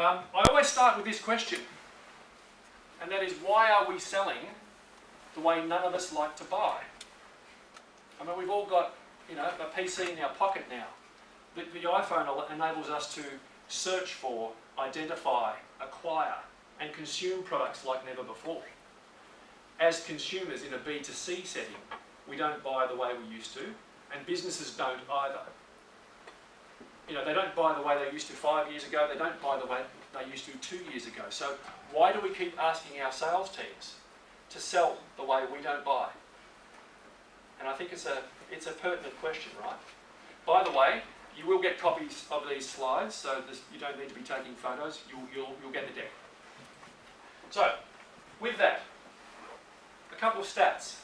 I always start with this question, and that is, why are we selling the way none of us like to buy? I mean, we've all got, a PC in our pocket now. The iPhone enables us to search for, identify, acquire, and consume products like never before. As consumers in a B2C setting, we don't buy the way we used to, and businesses don't either. They don't buy the way they used to 5 years ago, they don't buy the way they used to 2 years ago. So why do we keep asking our sales teams to sell the way we don't buy? And I think it's a pertinent question, right? By the way, you will get copies of these slides, so you don't need to be taking photos, you'll get the deck. So, with that, a couple of stats.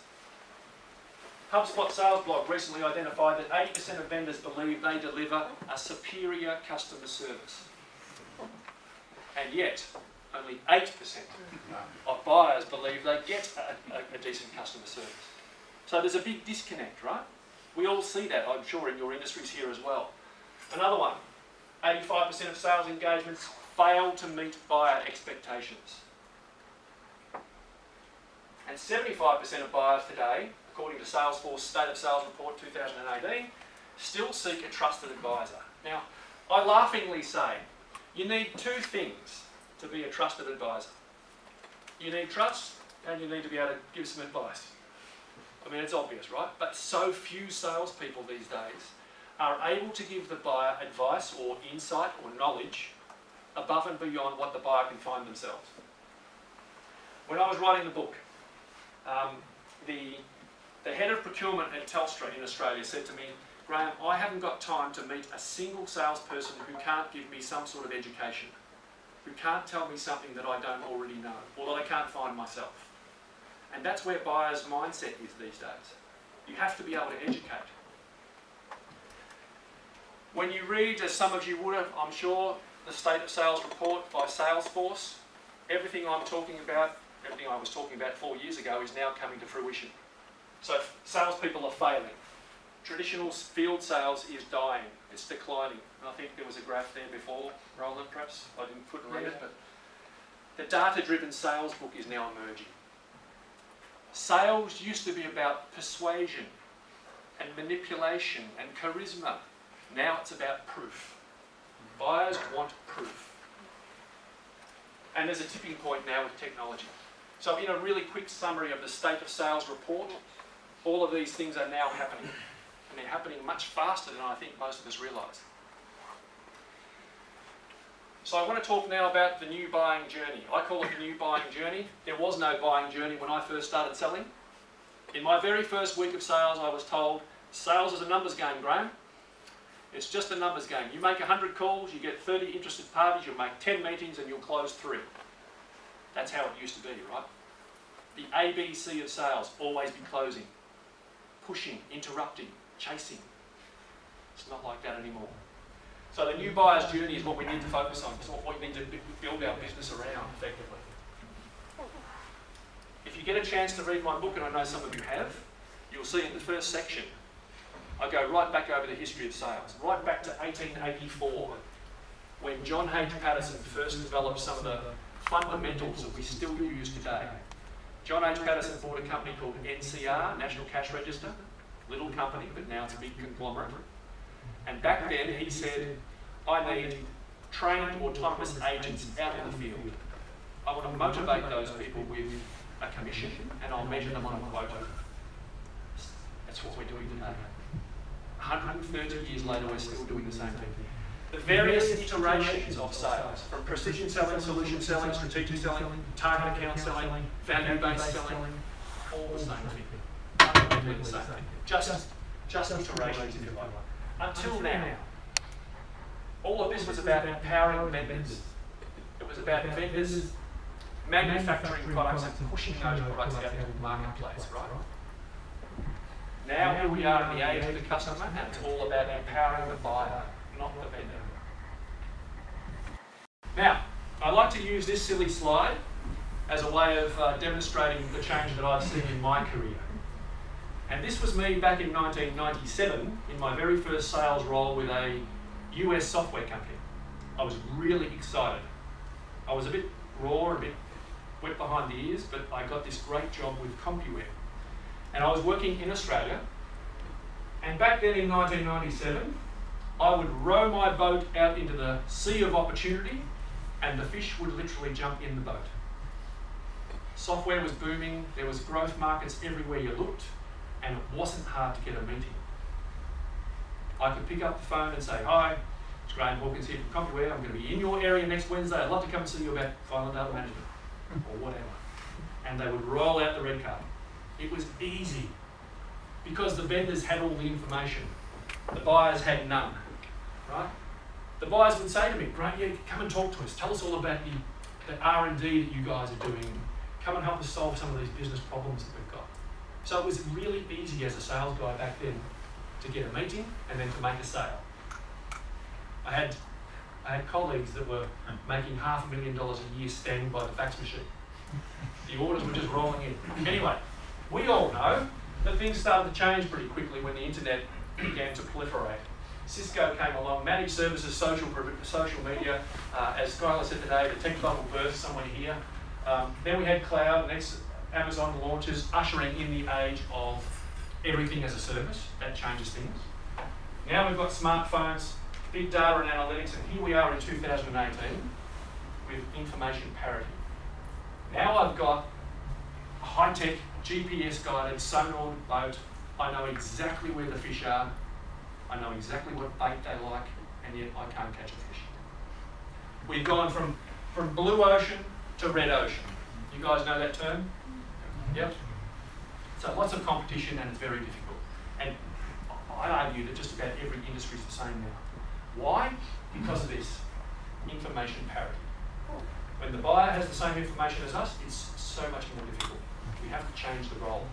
HubSpot sales blog recently identified that 80% of vendors believe they deliver a superior customer service. And yet, only 8% of buyers believe they get a decent customer service. So there's a big disconnect, right? We all see that, I'm sure, in your industries here as well. Another one, 85% of sales engagements fail to meet buyer expectations. And 75% of buyers today, according to Salesforce State of Sales Report 2018, still seek a trusted advisor. Now, I laughingly say, you need two things to be a trusted advisor. You need trust, and you need to be able to give some advice. I mean, it's obvious, right? But so few salespeople these days are able to give the buyer advice or insight or knowledge above and beyond what the buyer can find themselves. When I was writing the book, the head of procurement at Telstra in Australia said to me, Graham, I haven't got time to meet a single salesperson who can't give me some sort of education, who can't tell me something that I don't already know, or that I can't find myself. And that's where buyers' mindset is these days. You have to be able to educate. When you read, as some of you would have, I'm sure, the State of Sales report by Salesforce, everything I'm talking about, everything I was talking about 4 years ago is now coming to fruition. So salespeople are failing. Traditional field sales is dying. It's declining. And I think there was a graph there before, Roland, perhaps. I couldn't read it, but the data-driven sales book is now emerging. Sales used to be about persuasion and manipulation and charisma. Now it's about proof. Buyers want proof. And there's a tipping point now with technology. So in a really quick summary of the State of Sales report, all of these things are now happening. And they're happening much faster than I think most of us realise. So I want to talk now about the new buying journey. I call it the new buying journey. There was no buying journey when I first started selling. In my very first week of sales, I was told, sales is a numbers game, Graham. It's just a numbers game. You make 100 calls, you get 30 interested parties, you'll make 10 meetings and you'll close 3. That's how it used to be, right? The ABC of sales, always be closing, pushing, interrupting, chasing. It's not like that anymore. So the new buyer's journey is what we need to focus on. It's what we need to build our business around, effectively. If you get a chance to read my book, and I know some of you have, you'll see in the first section, I go right back over the history of sales, right back to 1884, when John H. Patterson first developed some of the fundamentals that we still use today. John H. Patterson bought a company called NCR, National Cash Register, little company, but now it's a big conglomerate. And back then he said, I need trained autonomous agents out in the field. I want to motivate those people with a commission and I'll measure them on a quota. That's what we're doing today. 130 years later, we're still doing the same thing. The various iterations of sales, from precision selling, solution selling, strategic selling, target account selling, value-based selling, all the same thing. Fundamentally the same thing. Just iterations, if you like. Until now, all of this was about empowering vendors. It was about vendors manufacturing products and pushing those products out into the marketplace, right? Now here we are in the age of the customer, and it's all about empowering the buyer, not the vendor. Now, I like to use this silly slide as a way of demonstrating the change that I've seen in my career. And this was me back in 1997 in my very first sales role with a US software company. I was really excited I was a bit raw, a bit wet behind the ears, but I got this great job with CompuWare. And I was working in Australia, and back then in 1997, I would row my boat out into the sea of opportunity, and the fish would literally jump in the boat. Software was booming, there was growth markets everywhere you looked, and it wasn't hard to get a meeting. I could pick up the phone and say, "Hi, it's Graham Hawkins here from CompuWare. I'm going to be in your area next Wednesday. I'd love to come and see you about final data management," or whatever. And they would roll out the red carpet. It was easy because the vendors had all the information. The buyers had none, right? The buyers would say to me, "Great, yeah, come and talk to us. Tell us all about the R&D that you guys are doing. Come and help us solve some of these business problems that we've got." So it was really easy as a sales guy back then to get a meeting and then to make a sale. I had colleagues that were making $500,000 a year standing by the fax machine. The orders were just rolling in. Anyway, we all know that things started to change pretty quickly when the internet began to proliferate. Cisco came along, managed services, social media, as Skylar said today, the tech bubble burst somewhere here. Then we had cloud, next Amazon launches, ushering in the age of everything as a service. That changes things. Now we've got smartphones, big data and analytics, and here we are in 2018 with information parity. Now I've got a high-tech, GPS-guided, sonar boat. I know exactly where the fish are. I know exactly what bait they like, and yet I can't catch a fish. We've gone from blue ocean to red ocean. You guys know that term? Yep. So lots of competition, and it's very difficult. And I argue that just about every industry is the same now. Why? Because of this, information parity. When the buyer has the same information as us, it's so much more difficult. We have to change the role.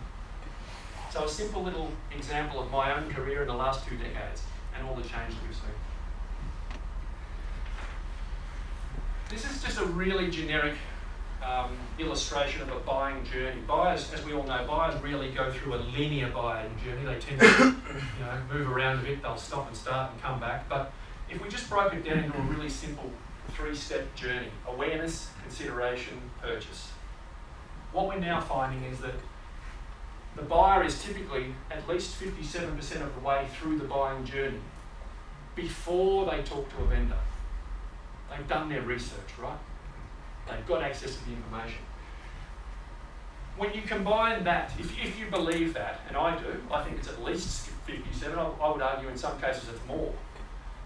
So a simple little example of my own career in the last 2 decades and all the change that we've seen. This is just a really generic illustration of a buying journey. Buyers, as we all know, buyers rarely go through a linear buying journey. They tend to move around a bit. They'll stop and start and come back. But if we just broke it down into a really simple 3-step journey: awareness, consideration, purchase. What we're now finding is that the buyer is typically at least 57% of the way through the buying journey before they talk to a vendor. They've done their research, right? They've got access to the information. When you combine that, if you believe that, and I do, I think it's at least 57, I would argue in some cases it's more.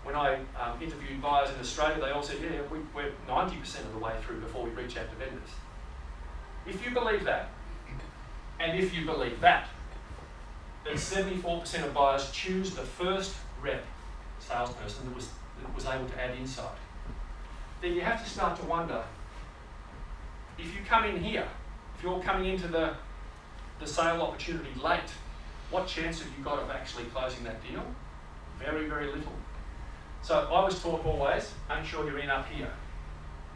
When I interviewed buyers in Australia, they all said, yeah, we're 90% of the way through before we reach out to vendors. If you believe that, and if you believe that 74% of buyers choose the first rep salesperson that was able to add insight, then you have to start to wonder, if you come in here, if you're coming into the sale opportunity late, what chance have you got of actually closing that deal? Very, very little. So I was taught always, make sure you're in up here.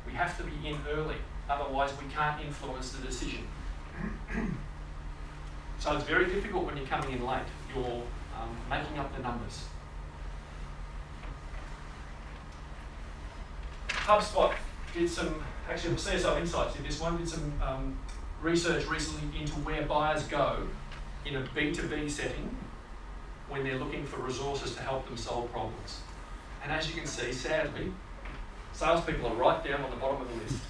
We have to be in early, otherwise we can't influence the decision. So it's very difficult when you're coming in late. You're making up the numbers. HubSpot did some, actually CSO Insights did this one, did some research recently into where buyers go in a B2B setting when they're looking for resources to help them solve problems. And as you can see, sadly, salespeople are right down on the bottom of the list.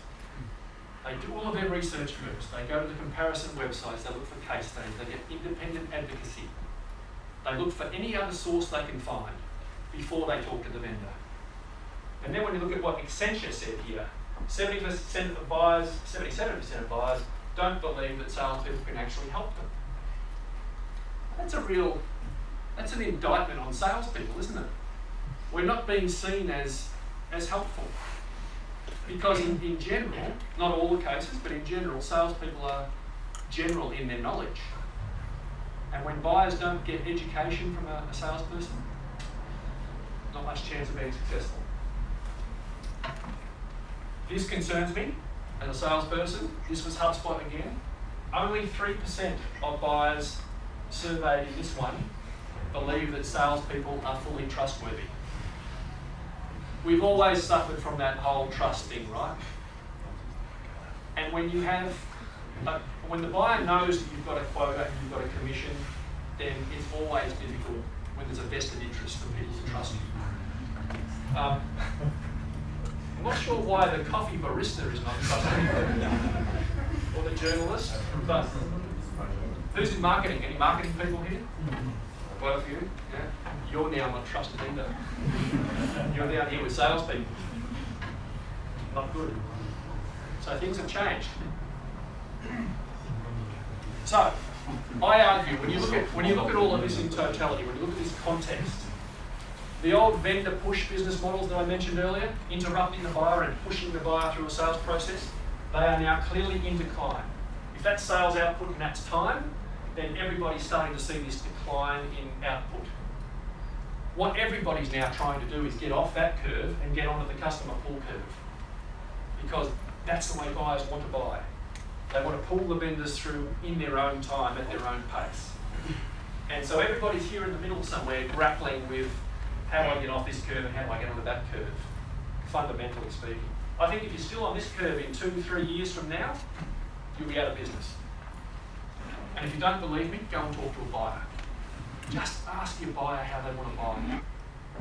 They do all of their research first. They go to the comparison websites, they look for case studies, they get independent advocacy. They look for any other source they can find before they talk to the vendor. And then when you look at what Accenture said here, 77% of buyers don't believe that salespeople can actually help them. That's an indictment on salespeople, isn't it? We're not being seen as helpful. Because in general, not all the cases, but in general, salespeople are general in their knowledge. And when buyers don't get education from a salesperson, not much chance of being successful. This concerns me as a salesperson. This was HubSpot again. Only 3% of buyers surveyed in this one believe that salespeople are fully trustworthy. We've always suffered from that whole trust thing, right? And when you have, when the buyer knows that you've got a quota and you've got a commission, then it's always difficult when there's a vested interest for people to trust you. I'm not sure why the coffee barista is not trusted, or the journalist, but who's in marketing? Any marketing people here? Quite a few, yeah. You're now not trusted either. You're down here with salespeople. Not good. So things have changed. So, I argue when you look at all of this in totality, when you look at this context, the old vendor push business models that I mentioned earlier, interrupting the buyer and pushing the buyer through a sales process, they are now clearly in decline. If that's sales output and that's time, then everybody's starting to see this decline in output. What everybody's now trying to do is get off that curve and get onto the customer pull curve, because that's the way buyers want to buy. They want to pull the vendors through in their own time, at their own pace. And so everybody's here in the middle somewhere grappling with how do I get off this curve and how do I get onto that curve, fundamentally speaking. I think if you're still on this curve in 2-3 years from now, you'll be out of business. And if you don't believe me, go and talk to a buyer. Just ask your buyer how they want to buy.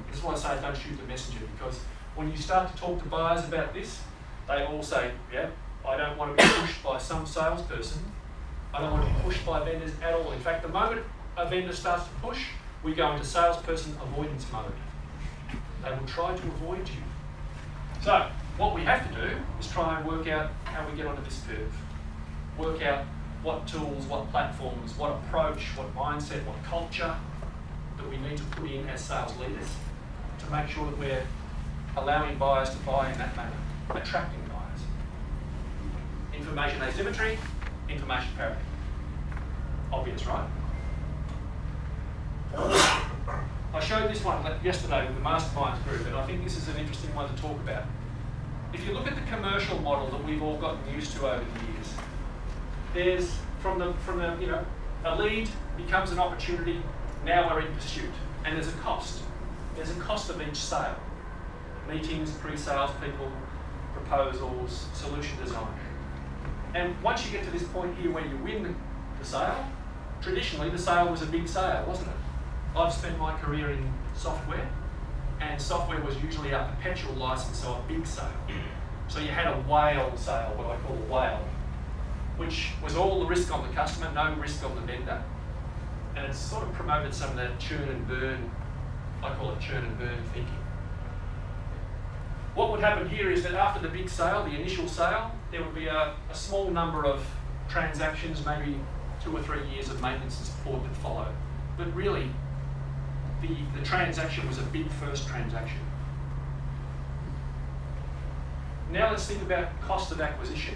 That's why I say don't shoot the messenger, because when you start to talk to buyers about this, they all say, yeah, I don't want to be pushed by some salesperson. I don't want to be pushed by vendors at all. In fact, the moment a vendor starts to push, we go into salesperson avoidance mode. They will try to avoid you. So, what we have to do is try and work out how we get onto this curve. Work out what tools, what platforms, what approach, what mindset, what culture that we need to put in as sales leaders to make sure that we're allowing buyers to buy in that manner, attracting buyers. Information asymmetry, information parity. Obvious, right? I showed this one yesterday with the masterminds group, and I think this is an interesting one to talk about. If you look at the commercial model that we've all gotten used to over the years, there's a lead becomes an opportunity. Now we're in pursuit, and there's a cost. There's a cost of each sale: meetings, pre-sales people, proposals, solution design. And once you get to this point here where you win the sale, traditionally the sale was a big sale, wasn't it? I've spent my career in software, and software was usually a perpetual license, so a big sale. So you had a whale sale, what I call a whale, which was all the risk on the customer, no risk on the vendor. And it's sort of promoted some of that churn and burn, I call it churn and burn thinking. What would happen here is that after the big sale, the initial sale, there would be a small number of transactions, maybe 2 or 3 years of maintenance and support that followed. But really, the transaction was a big first transaction. Now let's think about cost of acquisition.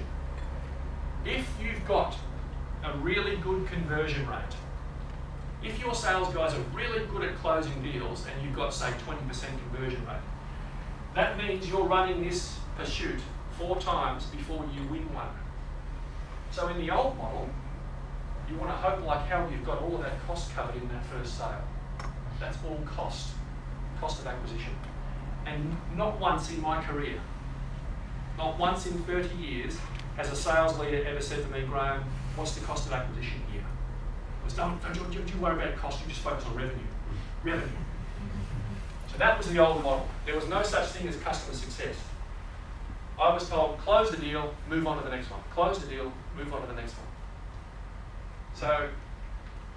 If you've got a really good conversion rate, if your sales guys are really good at closing deals and you've got, say, 20% conversion rate, that means you're running this pursuit 4 times before you win one. So in the old model, you want to hope like hell you've got all of that cost covered in that first sale. That's all cost of acquisition. And not once in my career, not once in 30 years, has a sales leader ever said to me, Graham, what's the cost of acquisition here? It was, don't you worry about cost, you just focus on revenue. Revenue. So that was the old model. There was no such thing as customer success. I was told, close the deal, move on to the next one. Close the deal, move on to the next one. So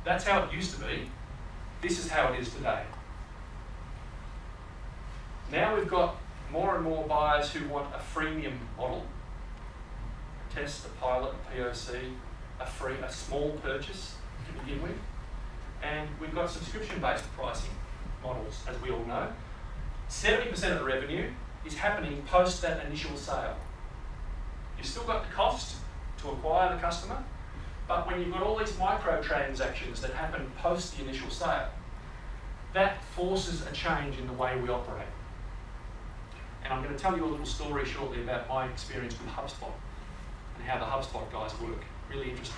that's how it used to be. This is how it is today. Now we've got more and more buyers who want a freemium model. A test, a pilot, a POC, a small purchase to begin with. And we've got subscription-based pricing models, as we all know. 70% of the revenue is happening post that initial sale. You've still got the cost to acquire the customer, but when you've got all these microtransactions that happen post the initial sale, that forces a change in the way we operate. And I'm going to tell you a little story shortly about my experience with HubSpot and how the HubSpot guys work. Really interesting.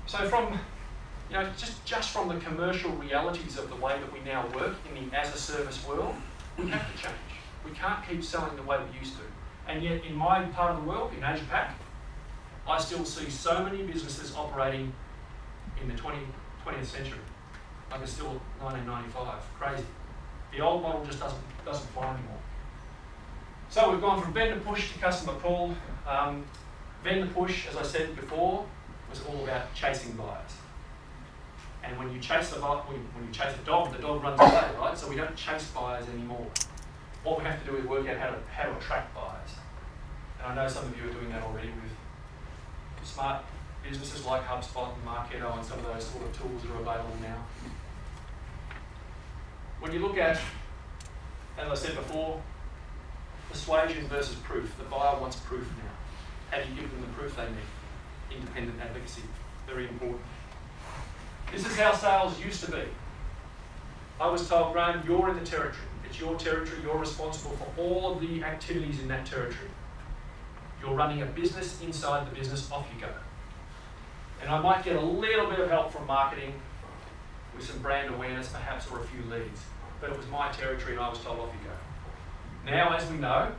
So from, just from the commercial realities of the way that we now work in the as-a-service world, we have to change. We can't keep selling the way we used to. And yet in my part of the world, in Asia Pac, I still see so many businesses operating in the 20th century. Like it's still 1995, crazy. The old model just doesn't fly anymore. So we've gone from vendor push to customer pull. Vendor push, as I said before, was all about chasing buyers. And when you chase a dog, the dog runs away, right? So we don't chase buyers anymore. What we have to do is work out how to attract buyers. And I know some of you are doing that already with smart businesses like HubSpot and Marketo and some of those sort of tools that are available now. When you look at, as I said before, persuasion versus proof. The buyer wants proof now. How do you give them the proof they need? Independent advocacy, very important. This is how sales used to be. I was told, Graham, you're in the territory. It's your territory, you're responsible for all of the activities in that territory. You're running a business inside the business, off you go. And I might get a little bit of help from marketing with some brand awareness perhaps, or a few leads. But it was my territory and I was told, off you go. Now, as we know,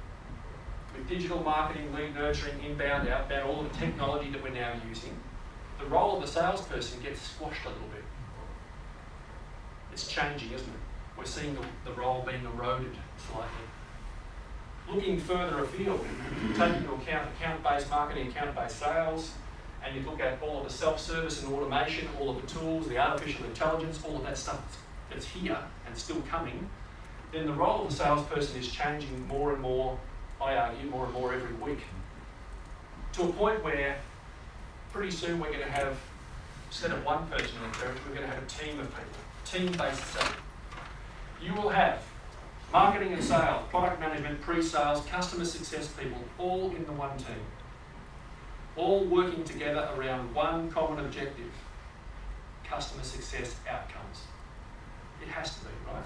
with digital marketing, lead nurturing, inbound, outbound, all of the technology that we're now using, the role of the salesperson gets squashed a little bit. It's changing, isn't it? We're seeing the role being eroded slightly. Looking further afield, take into account account-based marketing, account-based sales, and you look at all of the self-service and automation, all of the tools, the artificial intelligence, all of that stuff that's here and still coming, then the role of the salesperson is changing more and more, I argue, more and more every week. To a point where pretty soon we're going to have, instead of one person in the territory, we're going to have a team of people, team-based selling. You will have marketing and sales, product management, pre-sales, customer success people, all in the one team. All working together around one common objective, customer success outcomes. It has to be, right?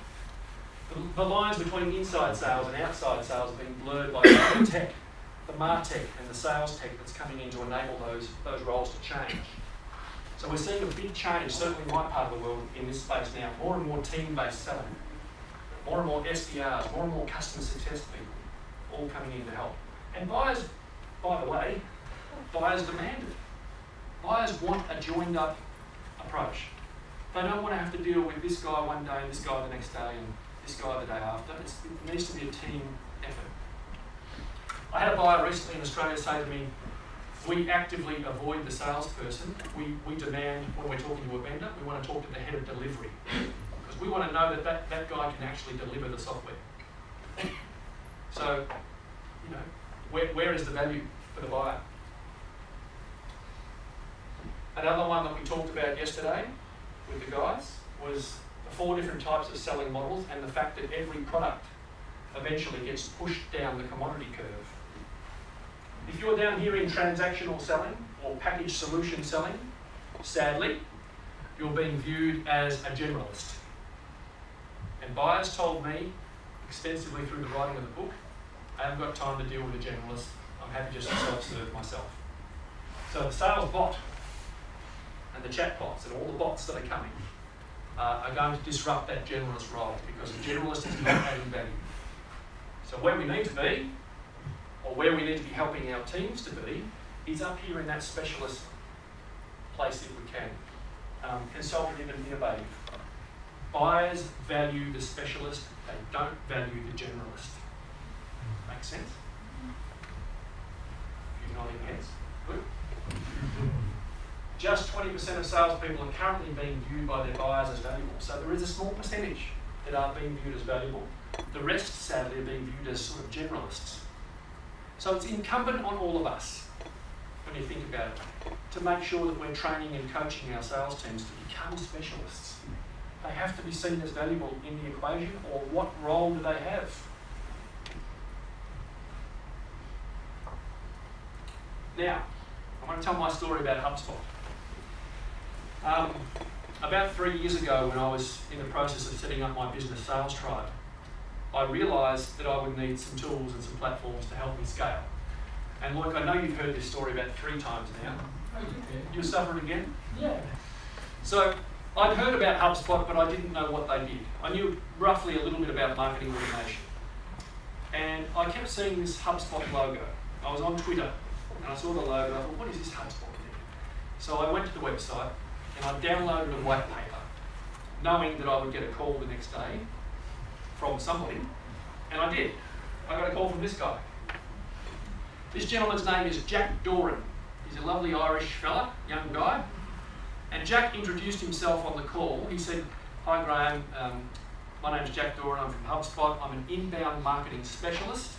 The lines between inside sales and outside sales have been blurred by the tech, the MarTech and the sales tech that's coming in to enable those roles to change. So we're seeing a big change, certainly in my part of the world, in this space now. More and more team-based selling, more and more SDRs, more and more customer success people, all coming in to help. And buyers, by the way, buyers demand it. Buyers want a joined-up approach. They don't want to have to deal with this guy one day, this guy the next day, and this guy the day after. It needs to be a team effort. I had a buyer recently in Australia say to me, we actively avoid the salesperson. We demand, when we're talking to a vendor, we want to talk to the head of delivery. Because we want to know that guy can actually deliver the software. So, you know, where is the value for the buyer? Another one that we talked about yesterday with the guys was the 4 different types of selling models and the fact that every product eventually gets pushed down the commodity curve. If you're down here in transactional selling or package solution selling, sadly, you're being viewed as a generalist. And buyers told me extensively through the writing of the book, I haven't got time to deal with a generalist, I'm happy just to self-serve myself. So the sales bot and the chat bots and all the bots that are coming are going to disrupt that generalist role because a generalist is not adding value. So where we need to be, or where we need to be helping our teams to be, is up here in that specialist place if we can. Consultative and innovative. Buyers value the specialist, they don't value the generalist. Make sense? If you're nodding heads, good. Just 20% of salespeople are currently being viewed by their buyers as valuable. So there is a small percentage that are being viewed as valuable. The rest, sadly, are being viewed as sort of generalists. So it's incumbent on all of us, when you think about it, to make sure that we're training and coaching our sales teams to become specialists. They have to be seen as valuable in the equation, or what role do they have? Now, I want to tell my story about HubSpot. About 3 years ago, when I was in the process of setting up my business sales tribe, I realised that I would need some tools and some platforms to help me scale. And look, I know you've heard this story about 3 times now. You'll suffer it again? Yeah. So I'd heard about HubSpot, but I didn't know what they did. I knew roughly a little bit about marketing automation. And I kept seeing this HubSpot logo. I was on Twitter and I saw the logo and I thought, what is this HubSpot thing? So I went to the website and I downloaded a white paper, knowing that I would get a call the next day from somebody, and I did. I got a call from this guy. This gentleman's name is Jack Doran. He's a lovely Irish fella, young guy. And Jack introduced himself on the call. He said, "Hi Graham, my name's Jack Doran, I'm from HubSpot. I'm an inbound marketing specialist.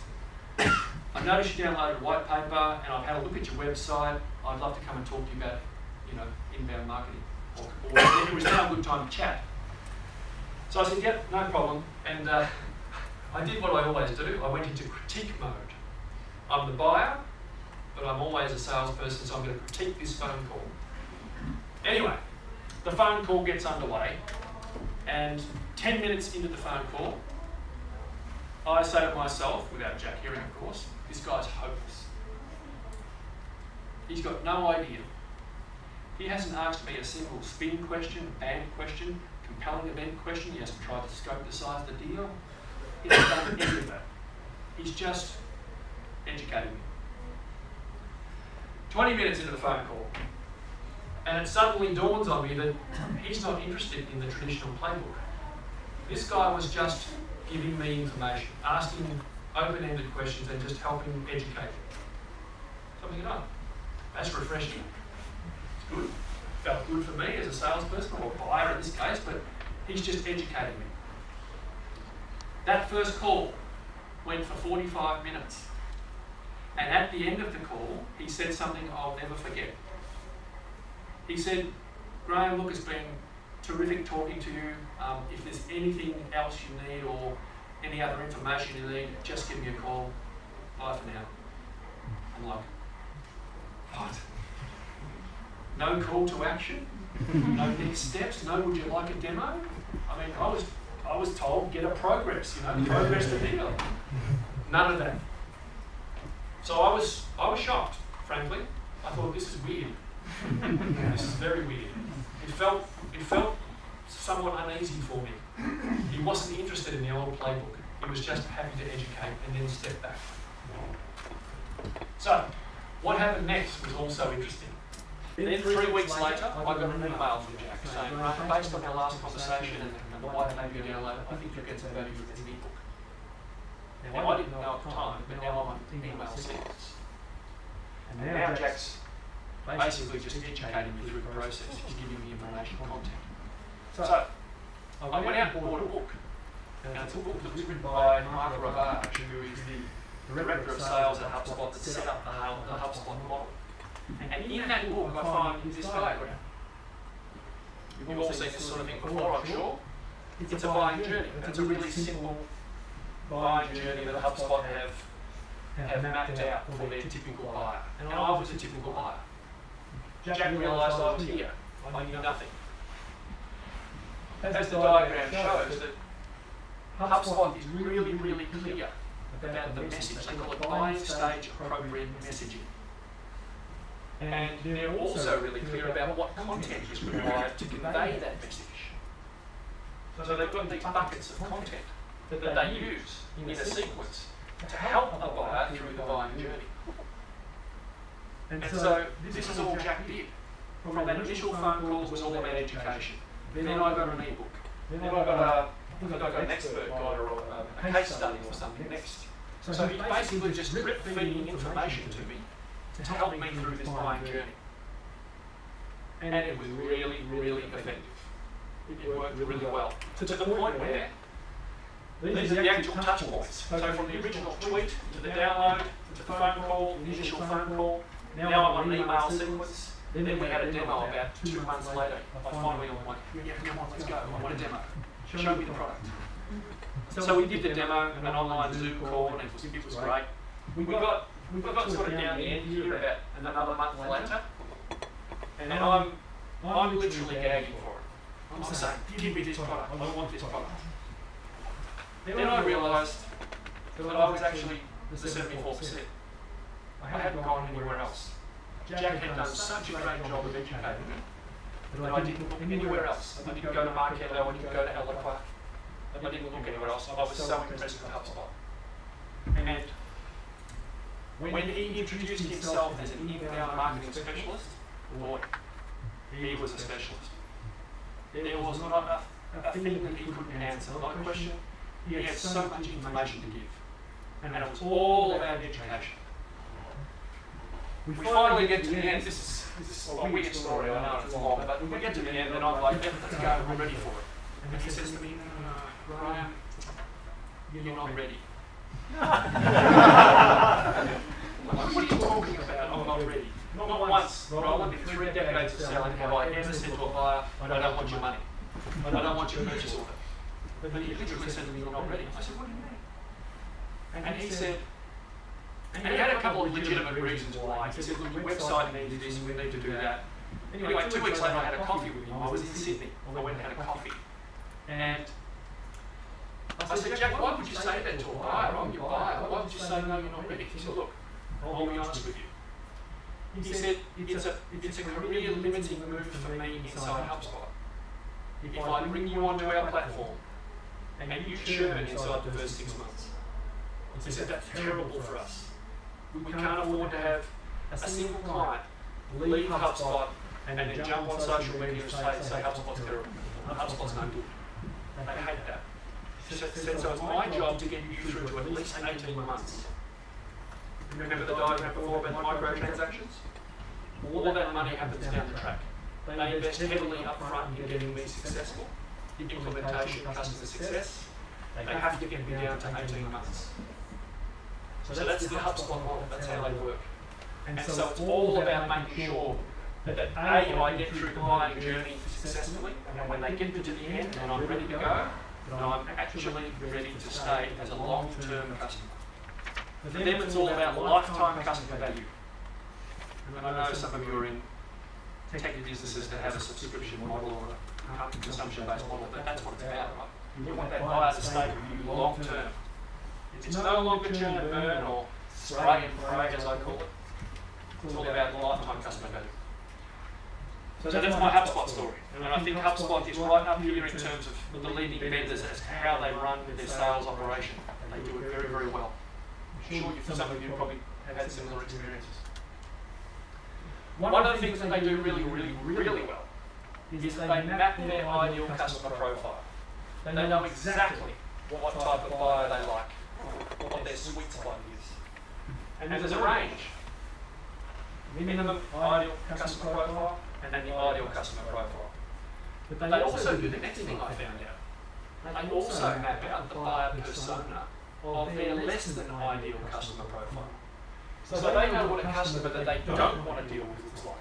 I noticed you downloaded a white paper and I've had a look at your website. I'd love to come and talk to you about, inbound marketing. Or it was now a good time to chat." So I said, "Yep, no problem." And I did what I always do. I went into critique mode. I'm the buyer, but I'm always a salesperson, so I'm going to critique this phone call. Anyway, the phone call gets underway, and 10 minutes into the phone call, I say to myself, without Jack hearing of course, this guy's hopeless. He's got no idea. He hasn't asked me a single spin question, band question, compelling event question. He hasn't tried to scope the size of the deal. He hasn't done any of that. He's just educating me. 20 minutes into the phone call, and it suddenly dawns on me that he's not interested in the traditional playbook. This guy was just giving me information, asking open-ended questions and just helping educate me. So I'm thinking, oh, that's refreshing. It's good. Felt good for me as a salesperson, or a buyer in this case, but he's just educating me. That first call went for 45 minutes. And at the end of the call, he said something I'll never forget. He said, "Graham, look, it's been terrific talking to you. If there's anything else you need or any other information you need, just give me a call. Bye for now." I'm like, what? No call to action? No next steps? No would you like a demo? I mean, I was told get a progress, progress the deal. None of that. So I was shocked, frankly. I thought, this is weird. This is very weird. It felt somewhat uneasy for me. He wasn't interested in the old playbook. He was just happy to educate and then step back. So, what happened next was also interesting. Then 3 weeks later, I got an email from Jack saying, "Graham, based on our last conversation and the white paper you downloaded, I think you'll get some value from this ebook." Now, I didn't know at the time, but now I'm on email sequence. And now Jack's basically just educating me through the process. He's giving me information, content. So, I went out and bought a book. And it's a book that was written by Mark Ravage, who is the Director of Sales at HubSpot that set up the HubSpot model. And in that book, I find this diagram. You've all seen this sort of thing before, I'm sure. It's a buying journey. It's a really simple buying journey that HubSpot have mapped out for their typical buyer. And I was a typical buyer. Jack realised I was here. I knew nothing. As the diagram shows, that HubSpot is really, really clear about the message. They call it buying stage appropriate messaging. And they're also really clear about what content is required to convey that message. So they've got these buckets of content that they use in a sequence to help a buyer through the buying journey. And so this is all Jack did. From that initial phone call, it was all about education. Then I got an ebook. Then I got an expert guide or a case study or something next. So he basically just drip feeding information to me to help me through this buying journey. And it was really, really effective. It worked really well. To the point where these are the actual touch points. So from the original tweet to the download, to the phone call, the initial phone call, now I'm on an email sequence. Then we had a demo about 2 months later. I finally was like, yeah, come on, let's go. I want a demo. Show me the product. So we did the demo, an online Zoom call, and it was great. We got sort of down the end here about another month later, and I'm literally gagging for it. I'm saying, give me this product. I want this product. Then I realised that I was actually the 74%. I hadn't gone anywhere else. Jack had done such a great job of educating me that I didn't look anywhere else. I didn't go to Marketo, I didn't go to Eloqua, I didn't look anywhere else. I was so impressed with HubSpot. And when he introduced himself as an inbound marketing specialist, boy, he was a specialist. There was not a thing that he couldn't answer, not a question. He had so much information to give. And it was all about education. We finally get to the end. This is a weird story, I know it's long, but we get to the end and I'm like, let's go, we're ready for it. And he says to me, no, Graham, you're not ready. What are you talking about? I'm not ready. Not once, Roland, in 3 decades of selling, have I ever said to a buyer, I don't want your money. I don't want your purchase order. But he literally said to me, you're not ready. I said, what do you mean? And he said, and he had a couple of legitimate reasons why. He said, look, your website needs this, we need to do that. Anyway, 2 weeks later I had a coffee with him. I was in Sydney. I went and had a coffee. And I said, Jack, why would you say that to a buyer? I'm your buyer. Why would you say, no, you're not ready? He said, look, I'll be honest with you. He said, it's a career limiting move for me inside HubSpot. If I bring you onto our platform and you churn inside the first 6 months, he said, that's terrible for us. We can't afford to have a single client leave HubSpot and then jump on social media and say HubSpot's terrible. HubSpot's no good. They hate that. He said, so it's my job to get you through to at least 18 months. Remember the diagram before about microtransactions? All that money happens down the track. They invest heavily up front in getting me successful. Implementation, customer success. They have to get me down to 18 months. So that's the HubSpot model, that's how they work. And so it's all about making sure that A, I get through the buying journey successfully, and when they get to the end and I'm ready to go, then I'm actually ready to stay as a long-term customer. For them it's all about lifetime customer value. And I know some of you are in tech businesses that have a subscription model or a consumption-based model, but that's what it's about, right? You want that buyer to stay with you long-term. It's no longer churn and burn or spray and pray, as I call it. It's all about lifetime customer value. So that's my HubSpot story. And I think HubSpot is right up here in terms of the leading vendors as to how they run their sales operation. And they do it very, very well. I'm sure some of you probably have had similar experiences. One of the things that they do really, really, really well is they map their ideal customer profile. They know exactly what type of buyer they like, what their sweet spot is. And there's a range. Minimum ideal customer profile and then the ideal customer profile. But they also do the next thing I found out. They also map out the buyer persona of their less than ideal customer profile. So they know what a customer that they don't want to deal with looks like.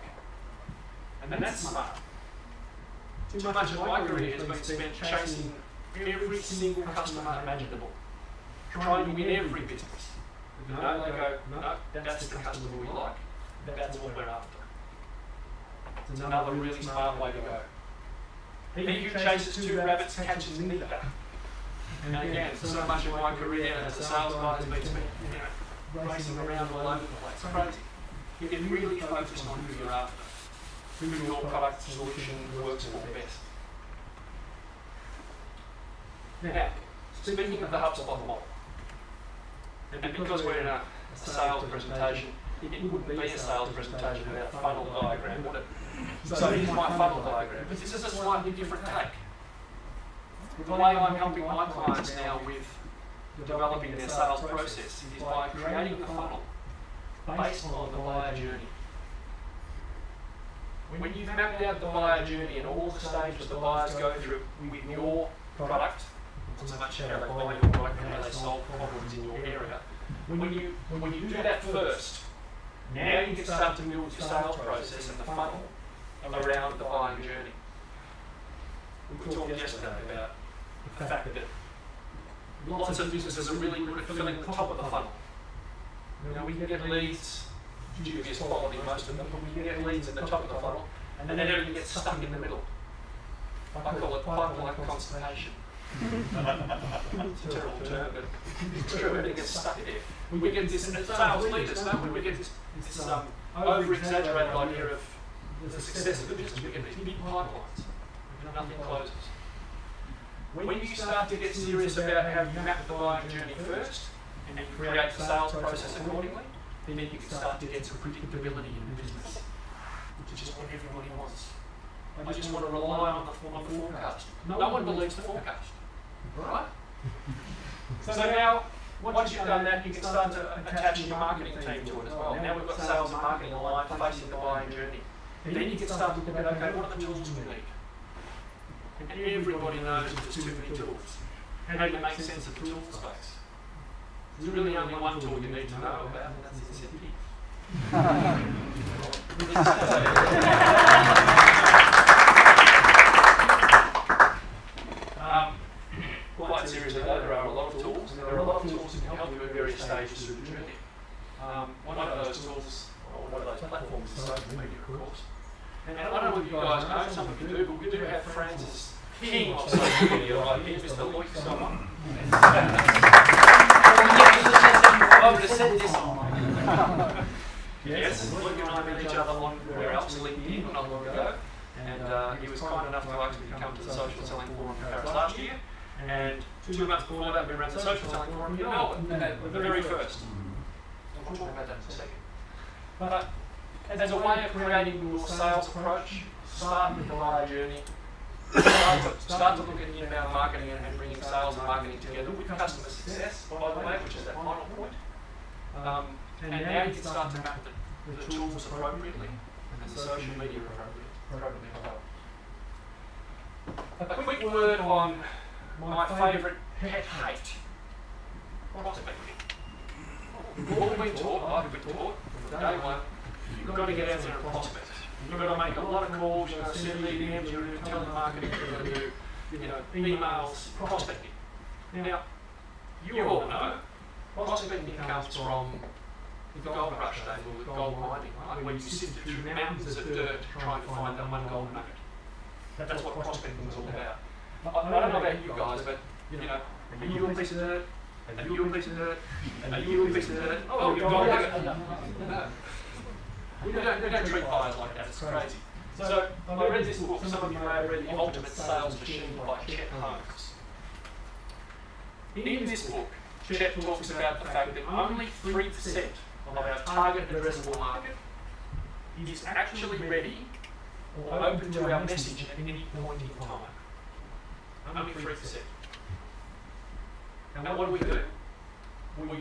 And that's smart. Too much of my career has been spent chasing every single customer imaginable, trying to win every business. No, they go, no, that's the customer we like, that's what we're after. It's another really smart way to go. He who chases 2 rabbits catches neither. And again, so much of my career as a sales guy has been spent, racing around all over the place. It's crazy. You get really focused on who you're after, who your product solution works for best. Now, speaking of the HubSpot model, and because we're in a sales presentation, it wouldn't be a sales presentation without a funnel diagram, would it? So here's my funnel diagram, but this is a slightly different take. The way I'm helping my clients now with developing their sales process is by creating the funnel based on the buyer journey. When you've mapped out the buyer journey and all the stages the buyers go through with your product, not so much how they buy your product and how they solve problems in your area, when you do that first, now you can start to build your sales process and the funnel around the buying journey. We talked yesterday about the fact that lots of businesses are really good at filling the top of the funnel. We can get leads, dubious quality most of them, but we can get leads at the top of the funnel, and then everything gets stuck in the middle. I call it pipeline constipation. It's a terrible term, but it's true, everything gets stuck there. We get this, as sales leaders, don't we? We get this over-exaggerated idea of the success of the business. We get these big pipelines, and nothing closes. When you start to get serious about how you map the buying journey first, and you create the sales process accordingly, then you can start to get some predictability in the business, which is what everybody wants. I just want to rely on the forecast. No one believes the forecast, right? So now, once you've done that, you can start to attach your marketing team to it as well. Now we've got sales and marketing aligned facing the buying journey. Then you can start to look at, okay, what are the tools we need? And everybody knows there's too many tools. How do you make sense of the tool space? There's really only one tool you need to know about, and that's Asymmetry. Quite seriously though, there are a lot of tools, and there are a lot of tools that can help you at various stages through the journey. One of those tools, or one of those platforms is social media, of course. And I don't know if you guys know, some of you do, but we do have Francis King of social media right here, Mr. Luke someone. I would have said this on. Yes, Luke and I met each other on where else, LinkedIn, not long ago. And he was kind enough to actually come to the Social Selling Forum in Paris last year. And 2 months before that, we ran the Social Selling Forum in Melbourne, the very first. I'll talk about that in a second. But as a way of creating your sales approach, start with the buyer journey. Start to look at inbound marketing and bringing sales and marketing together with customer success, by the way, which is that final point. And now you can start to map the tools appropriately and the social media appropriately as well. A quick word on my favourite pet hate, prospecting. We've all been taught, I've been taught, from day one, you've got to get out there and prospect. You've got to make a lot of calls, you've got to send emails, you've got to do telemarketing, you've got to do emails, prospecting. Now, you all know, prospecting comes from the gold rush days, or the gold mining, right? Where you sift through mountains of dirt trying to find that one gold nugget. That's what prospecting is all about. I don't know about you guys, but are you a piece of dirt? Are you a piece of dirt? Are you a piece of dirt? Oh, you've got it. No. We don't treat buyers like that, it's crazy. So, I read this book, some of you may have read The Ultimate Sales Machine by Chet Holmes. In this book, Chet talks about the fact that only 3% of our target addressable market is actually ready or open to our message at any point in time. Only 3%. Now what do? We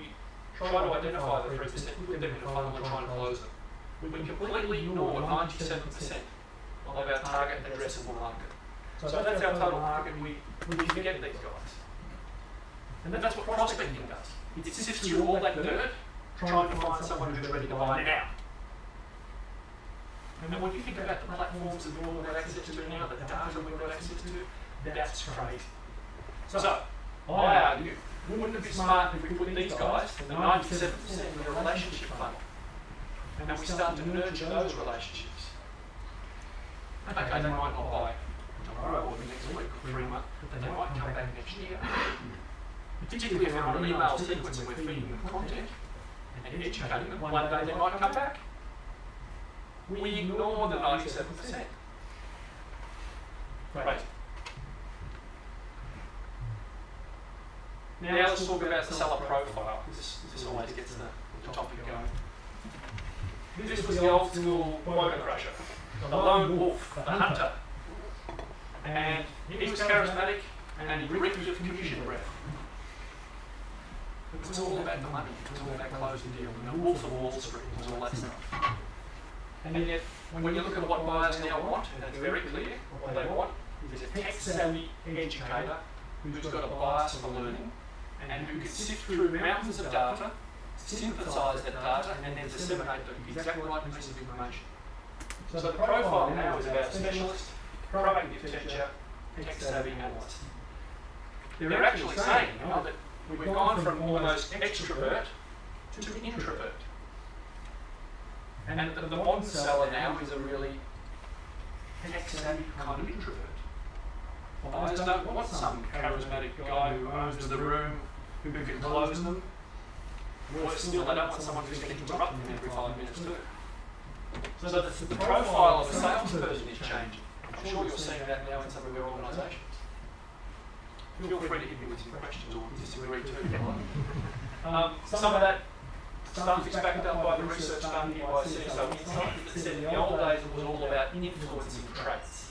try to identify the 3%, put them in a funnel and try and close them. We completely ignore 97% of our target addressable market. So that's our total market, we forget these guys. And that's what prospecting does. It sifts through all that dirt, trying to find someone who's ready to buy now. And when you think about the platforms that we've all got access to now, the data we've got access to, that's crazy. So, I argue, wouldn't it be smart if we put these guys, the 97%, in a relationship funnel? And we start to nurture those relationships. Okay, they might not buy tomorrow or the next week or 3 months, but they might come back next year. Particularly if we're on an email sequence and we're feeding them content and educating them, one day they might come back. We ignore the 97%. Great. Now let's talk about the seller profile. This always gets the topic going. This was the old school quota crusher, the lone wolf, the hunter. And he was charismatic and he reeked of commission breath. It was all about the money, it was all about closing deals, and the Wolf of Wall Street was all that stuff. And yet, when you look at what buyers now want, and it's very clear what they want, is a tech-savvy educator who's got a bias for learning and who can sift through mountains of data, synthesise that data, and then disseminate the exact right piece of information. So the profile now is about specialist, proactive teacher, tech-savvy analyst. They're actually saying that we've gone from almost extrovert to introvert. And the modern seller now is a really tech-savvy kind of introvert. Buyers don't want some charismatic guy who owns the room, who can close them. Worse still, they don't want someone who's going to interrupt them every 5 minutes too. So the profile of a salesperson is changing. I'm sure you're seeing that now in some of your organisations. Feel free to hit me with some questions or disagree too. Some of that stuff is backed up by the research done here by CSO Insight that said in the old days it was all about influencing traits.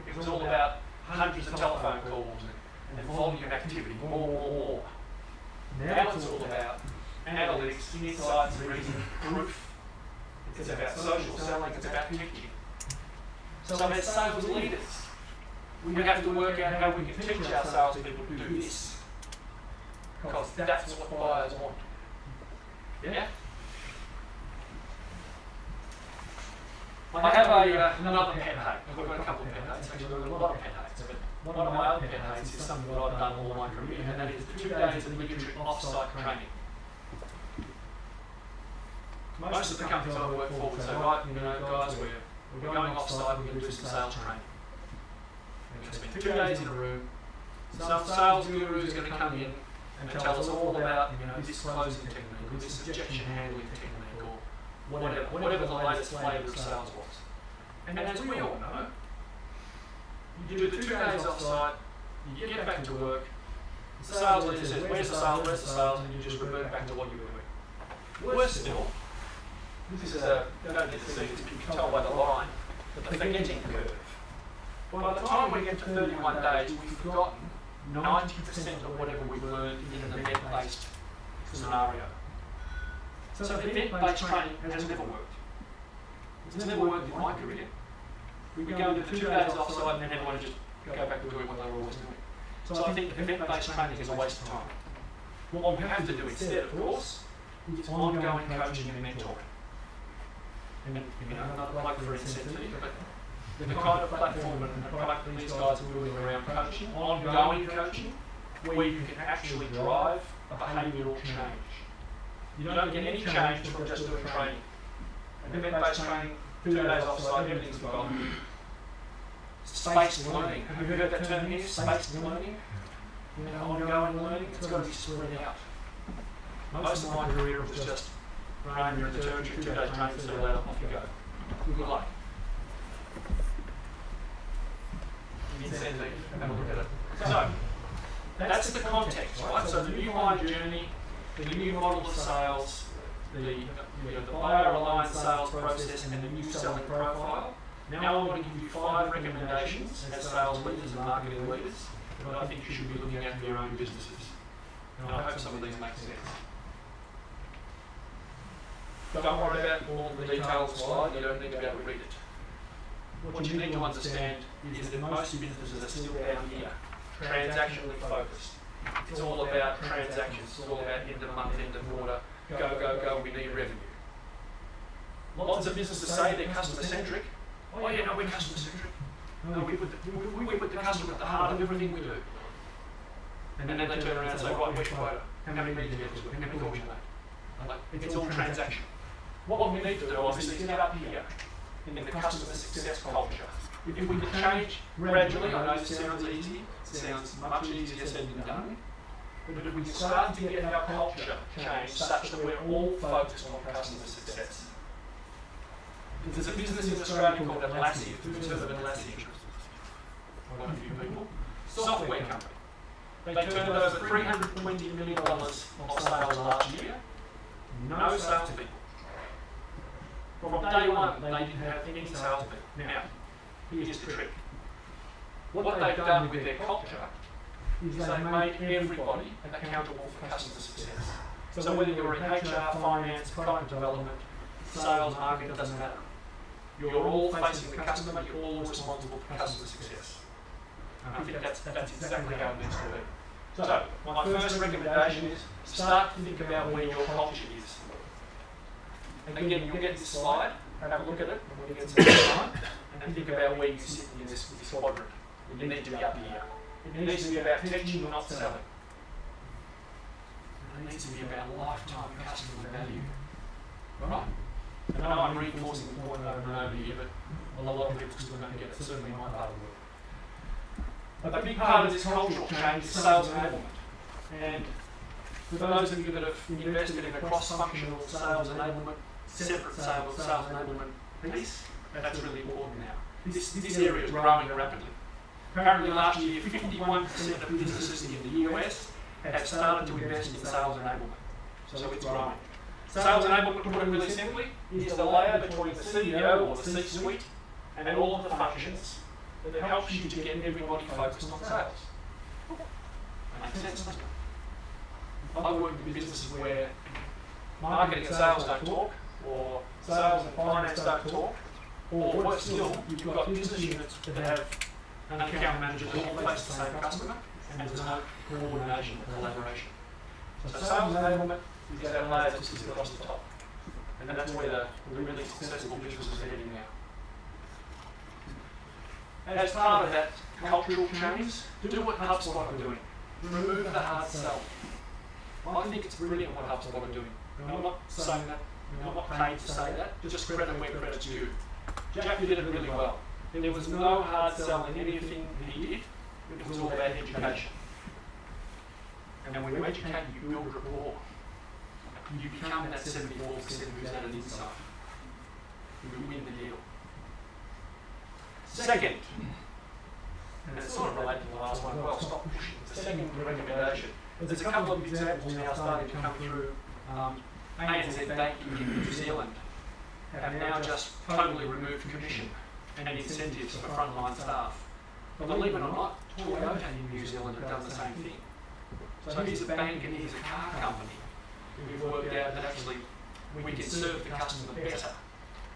It was all about hundreds of telephone calls and volume of activity, more. Now it's all about analytics, insights, reason, proof. It's about social selling, it's about technique. So as sales leaders, we have to work out how we can teach our salespeople to do this. Because that's what buyers want. Yeah? I have another pet hate. I've got a couple of pet hates, actually I've got a lot of pet hates, but one of my other pet hates is something that I've done all my career, and that is the 2 days of military off-site training. Most of the companies I work for would say, right, guys, we're going off-site, we're going to do some sales training. We're going to spend 2 days in a room, some sales guru is going to come in and tell us all about, this closing technique, or this objection handling technique, or whatever the latest flavour of sales was. And as we all know, you do the 2 days off-site, you get back to work, the sales leader says, where's the sales, and you just revert back to what you were doing. Worse still, this is you don't get to see this, but you can tell by the line, the forgetting curve. By the time we get to 31 days, we've forgotten 90% of whatever we've learned in an event-based scenario. So event-based training has never worked. It's never worked in my career. We go into the 2 days off-site and everyone just go back to doing what they were always doing. So I think event-based training is a waste of time. What we have to do instead, of course, is ongoing coaching and mentoring. And not like for incentive, but the kind of platform and the product that these guys are building around coaching, ongoing coaching, where you can actually drive a behavioural change. You don't get any change from just doing training. Event-based training, 2 days off-site, everything's forgotten. Spaced learning. Have you heard that term here? Spaced learning? Ongoing learning? It's got to be spread out. Most of my career was just running in the territory, 2 days training, so later, off you go. Good luck. Incentive, have a look at it. So, that's the context, right? So the new buyer journey, the new model of sales, the buyer-aligned sales process, and the new selling profile. Now I want to give you 5 recommendations as sales leaders and marketing leaders that I think you should be looking at for your own businesses. And I hope some of these make sense. Don't worry about all the details of the slide, you don't need to be able to read it. What you need to understand is that most businesses are still down here, transactionally focused. It's all about transactions, it's all about end of month, end of quarter, go, we need revenue. Lots of businesses say they're customer-centric. Oh yeah, no, we're customer-centric. No, we put the customer at the heart of everything we do. And then they turn around and say, right, where's your quota? How many meetings you get to? How many calls you make? It's all transaction. What we need to do, obviously, is get up here in the customer success culture. If we can change gradually, I know this sounds easy, it sounds much easier said than done, but if we start to get our culture changed such that we're all focused on customer success. There's a business in Australia called Atlassian. Who's heard of Atlassian? Quite a few people. Software company. They turned over $320 million of sales last year. No salespeople. From day one, they didn't have any salespeople. Now, here's the trick. What they've done with their culture is they've made everybody accountable for customer success. So whether you're in HR, finance, product development, sales, marketing, it doesn't matter. You're all facing the customer, you're all responsible for customer success. And I think that's exactly how it needs to be. So, my first recommendation is start to think about where your culture is. And again, you'll get this slide, have a look at it when we get some time, and think about where you sit in this quadrant. You need to be up here. It needs to be about teaching, not selling. It needs to be about lifetime customer value. Right? I know I'm reinforcing the point over and over here, but a lot of people still don't get it, certainly my part of the work. A big part of this cultural change is sales enablement. And for those of you that have invested in a cross-functional sales enablement, separate sales enablement piece, that's really important now. This area is growing rapidly. Apparently last year, 51% of businesses in the US have started to invest in sales enablement. So it's growing. Sales enablement, to put it really simply, is the layer between the CEO or the C-suite and all of the functions that helps you to get everybody focused on sales. That makes sense, doesn't it? I've worked in businesses where marketing and sales don't talk, or sales and finance don't talk, or worse still, you've got business units that have an account managers all face the same customer, and there's no coordination or collaboration. So sales enablement is that layer that sits across the top, and that's where the really successful business is heading now. As part of that cultural change, do what HubSpot are doing. Remove the hard sell. I think it's brilliant what HubSpot are doing. And I'm not saying that, I'm not paid to say that, just credit where credit's due. Jack did it really well. There was no hard sell in anything he did, it was all about education. And when you educate, you build rapport. You become that 74% who's at an insight. You win the deal. Second, and it's sort of related to the last one, well, stop pushing. The second recommendation. There's a couple of examples now starting to come through. ANZ Banking in New Zealand have now just totally removed commission and incentives for frontline staff. But believe it or not, Toyota in New Zealand have done the same thing. So here's a bank and here's a car company. We've worked out that actually we can serve the customer better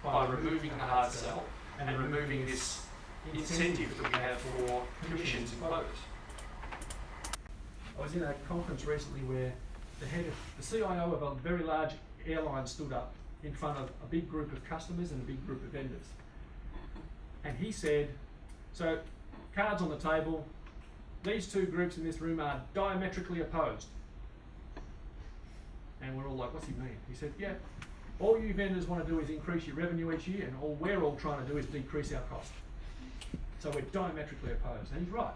by removing the hard sell and removing this incentive that we have for commissions and quotas. I was in a conference recently where the CIO of a very large airline stood up in front of a big group of customers and a big group of vendors. And he said, so cards on the table, these two groups in this room are diametrically opposed. And we're all like, what's he mean? He said, yeah, all you vendors want to do is increase your revenue each year, and all we're all trying to do is decrease our cost. So we're diametrically opposed. And he's right.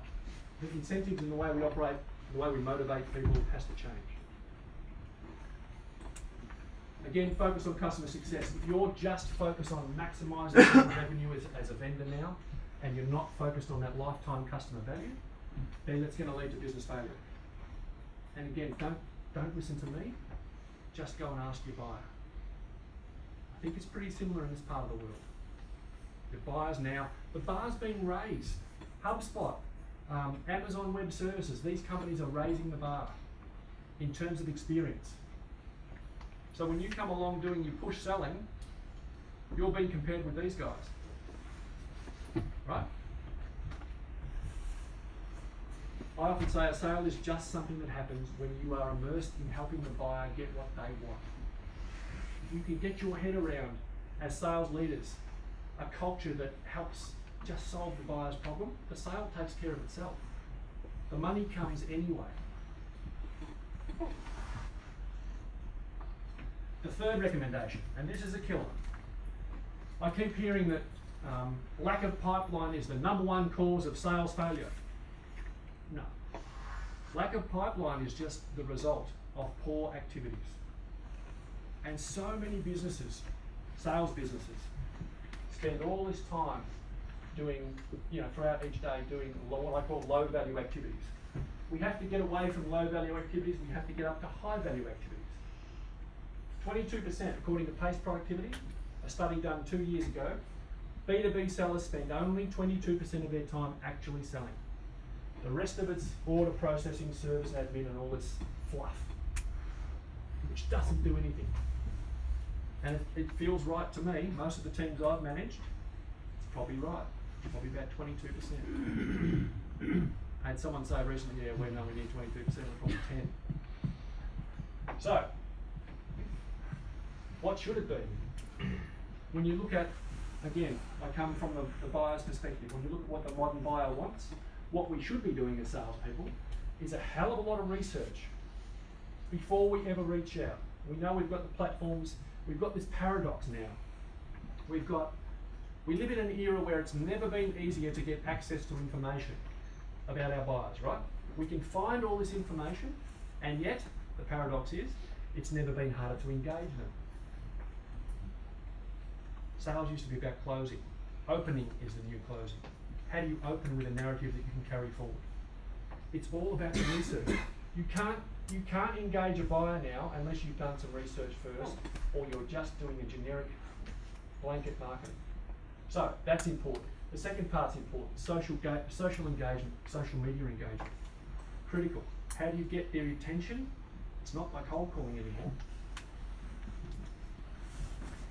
The incentives and the way we operate, the way we motivate people has to change. Again, focus on customer success. If you're just focused on maximising your revenue as a vendor now, and you're not focused on that lifetime customer value, then it's going to lead to business failure. And again, don't listen to me. Just go and ask your buyer. I think it's pretty similar in this part of the world. The buyers now, the bar's being raised. HubSpot, Amazon Web Services, these companies are raising the bar in terms of experience. So when you come along doing your push selling, you're being compared with these guys, right? I often say a sale is just something that happens when you are immersed in helping the buyer get what they want. If you can get your head around, as sales leaders, a culture that helps just solve the buyer's problem, the sale takes care of itself. The money comes anyway. The third recommendation, and this is a killer. I keep hearing that lack of pipeline is the #1 cause of sales failure. No. Lack of pipeline is just the result of poor activities. And so many businesses, sales businesses, spend all this time doing, throughout each day, doing what I call low value activities. We have to get away from low value activities, we have to get up to high value activities. 22%, according to Pace Productivity, a study done 2 years ago, B2B sellers spend only 22% of their time actually selling. The rest of it's order processing, service admin, and all this fluff, which doesn't do anything. And it feels right to me. Most of the teams I've managed, it's probably right. Probably about 22%. I had someone say recently, yeah, we're nowhere near 22%, we're probably 10. So, what should it be? When you look at, again, I come from the buyer's perspective. When you look at what the modern buyer wants, what we should be doing as salespeople is a hell of a lot of research before we ever reach out. We know we've got the platforms, we've got this paradox now. We live in an era where it's never been easier to get access to information about our buyers, right? We can find all this information, and yet, the paradox is, it's never been harder to engage them. Sales used to be about closing. Opening is the new closing. How do you open with a narrative that you can carry forward? It's all about the research. You can't engage a buyer now unless you've done some research first, or you're just doing a generic blanket marketing. So that's important. The second part's important. Social engagement, social media engagement. Critical. How do you get their attention? It's not by cold calling anymore.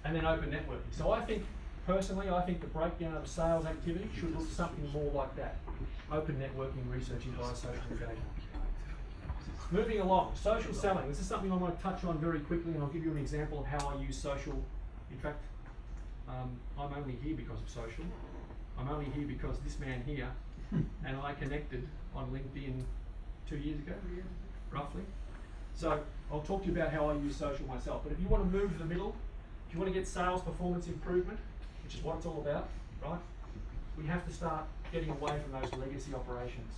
And then open networking. So I think, personally, the breakdown of a sales activity should look something more like that. Open networking, researching by social engagement. Moving along, social selling. This is something I want to touch on very quickly, and I'll give you an example of how I use social. In fact, I'm only here because of social. I'm only here because this man here and I connected on LinkedIn 2 years ago, roughly. So I'll talk to you about how I use social myself. But if you want to move the middle, if you want to get sales performance improvement, which is what it's all about, right? We have to start getting away from those legacy operations.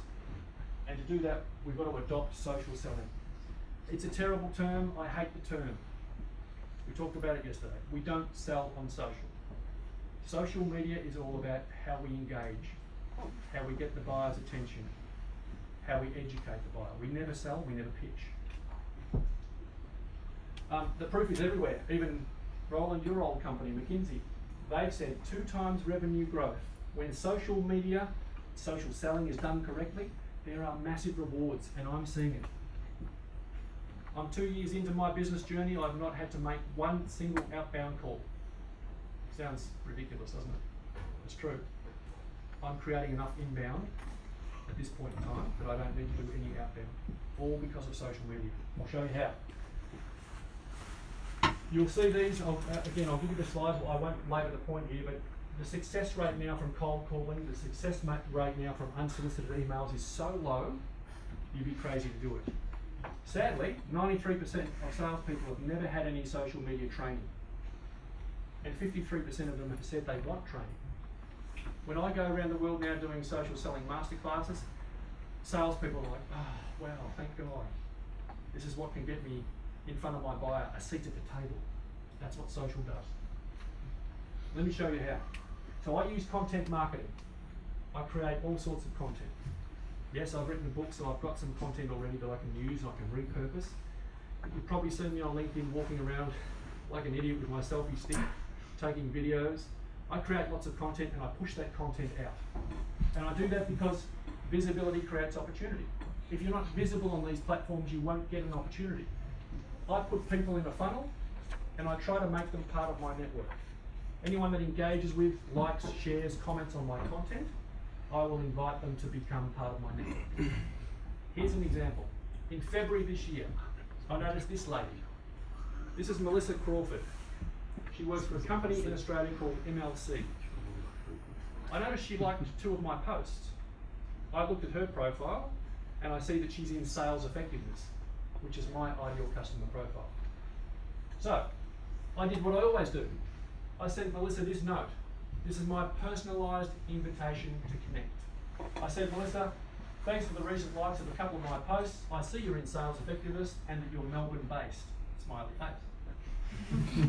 And to do that, we've got to adopt social selling. It's a terrible term. I hate the term. We talked about it yesterday. We don't sell on social. Social media is all about how we engage, how we get the buyer's attention, how we educate the buyer. We never sell, we never pitch. The proof is everywhere. Even Roland, your old company, McKinsey, they've said 2 times revenue growth. When social media, social selling is done correctly, there are massive rewards, and I'm seeing it. I'm 2 years into my business journey. I've not had to make one single outbound call. Sounds ridiculous, doesn't it? It's true. I'm creating enough inbound at this point in time that I don't need to do any outbound, all because of social media. I'll show you how. You'll see these, again, I'll give you the slides. I won't labour the point here, but the success rate now from cold calling, the success rate now from unsolicited emails is so low, you'd be crazy to do it. Sadly, 93% of salespeople have never had any social media training. And 53% of them have said they want training. When I go around the world now doing social selling masterclasses, salespeople are like, oh, wow, thank God. This is what can get me in front of my buyer, a seat at the table. That's what social does. Let me show you how. So I use content marketing. I create all sorts of content. Yes, I've written a book, so I've got some content already that I can use, I can repurpose. You've probably seen me on LinkedIn walking around like an idiot with my selfie stick, taking videos. I create lots of content and I push that content out. And I do that because visibility creates opportunity. If you're not visible on these platforms, you won't get an opportunity. I put people in a funnel and I try to make them part of my network. Anyone that engages with, likes, shares, comments on my content, I will invite them to become part of my network. Here's an example. In February this year, I noticed this lady. This is Melissa Crawford. She works for a company in Australia called MLC. I noticed she liked 2 of my posts. I looked at her profile and I see that she's in sales effectiveness, which is my ideal customer profile. So, I did what I always do. I sent Melissa this note. This is my personalised invitation to connect. I said, Melissa, thanks for the recent likes of a couple of my posts. I see you're in sales effectiveness and that you're Melbourne-based. Smiley face.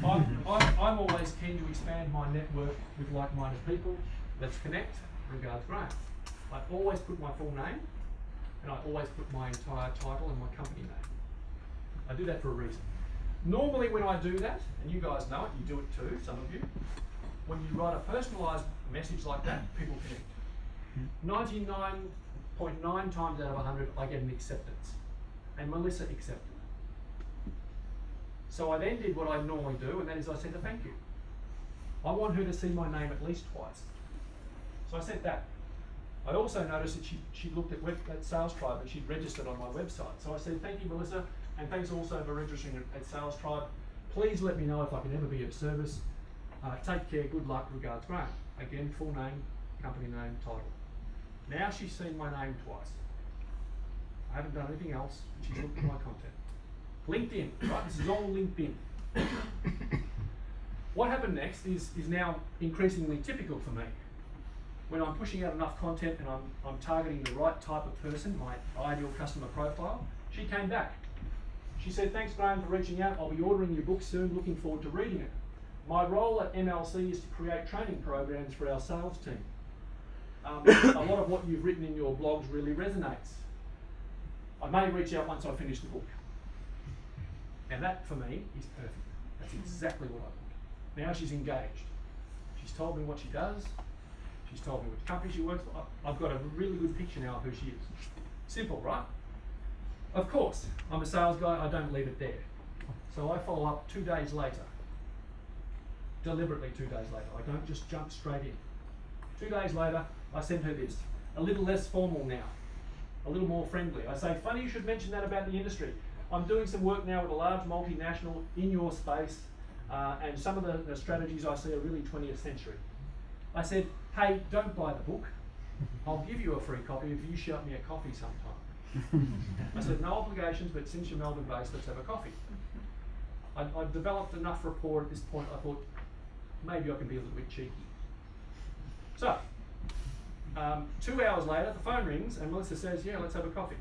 I'm always keen to expand my network with like-minded people. Let's connect. Regards, Graham. I always put my full name and I always put my entire title and my company name. I do that for a reason. Normally when I do that, and you guys know it, you do it too, some of you, when you write a personalised message like that, people connect. 99.9 times out of 100, I get an acceptance. And Melissa accepted. So I then did what I normally do, and that is I sent a thank you. I want her to see my name at least twice. So I sent that. I also noticed that she looked at Sales Tribe and she'd registered on my website. So I said, thank you, Melissa, and thanks also for registering at Sales Tribe. Please let me know if I can ever be of service. Take care, good luck, regards, Graham. Again, full name, company name, title. Now she's seen my name twice. I haven't done anything else. She's looked at my content. LinkedIn, right? This is all LinkedIn. What happened next is now increasingly typical for me. When I'm pushing out enough content and I'm targeting the right type of person, my ideal customer profile, she came back. She said, thanks Graham for reaching out. I'll be ordering your book soon, looking forward to reading it. My role at MLC is to create training programs for our sales team. A lot of what you've written in your blogs really resonates. I may reach out once I finish the book. And that, for me, is perfect. That's exactly what I want. Now she's engaged. She's told me what she does. She's told me which company she works for. I've got a really good picture now of who she is. Simple, right? Of course, I'm a sales guy, I don't leave it there. So I follow up 2 days later. Deliberately 2 days later. I don't just jump straight in. 2 days later, I send her this. A little less formal now. A little more friendly. I say, funny you should mention that about the industry. I'm doing some work now with a large multinational in your space, and some of the strategies I see are really 20th century. I said, hey, don't buy the book. I'll give you a free copy if you shout me a coffee sometime. I said, no obligations, but since you're Melbourne based, let's have a coffee. I've developed enough rapport at this point, I thought, maybe I can be a little bit cheeky. So, 2 hours later, the phone rings and Melissa says, yeah, let's have a coffee.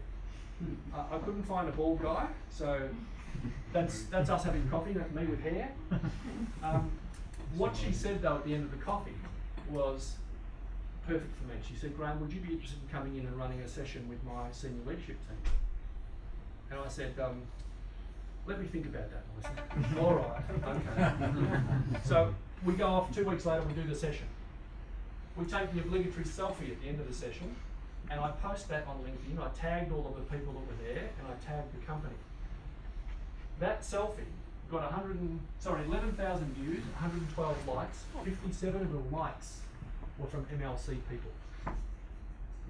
I couldn't find a bald guy, so that's us having coffee, that's me with hair. What she said though at the end of the coffee was perfect for me. She said, Graham, would you be interested in coming in and running a session with my senior leadership team? And I said, let me think about that, Melissa. All right, okay. So we go off 2 weeks later, we do the session. We take the obligatory selfie at the end of the session, and I post that on LinkedIn. I tagged all of the people that were there, and I tagged the company. That selfie got 11,000 views, 112 likes. 57 of the likes were from MLC people.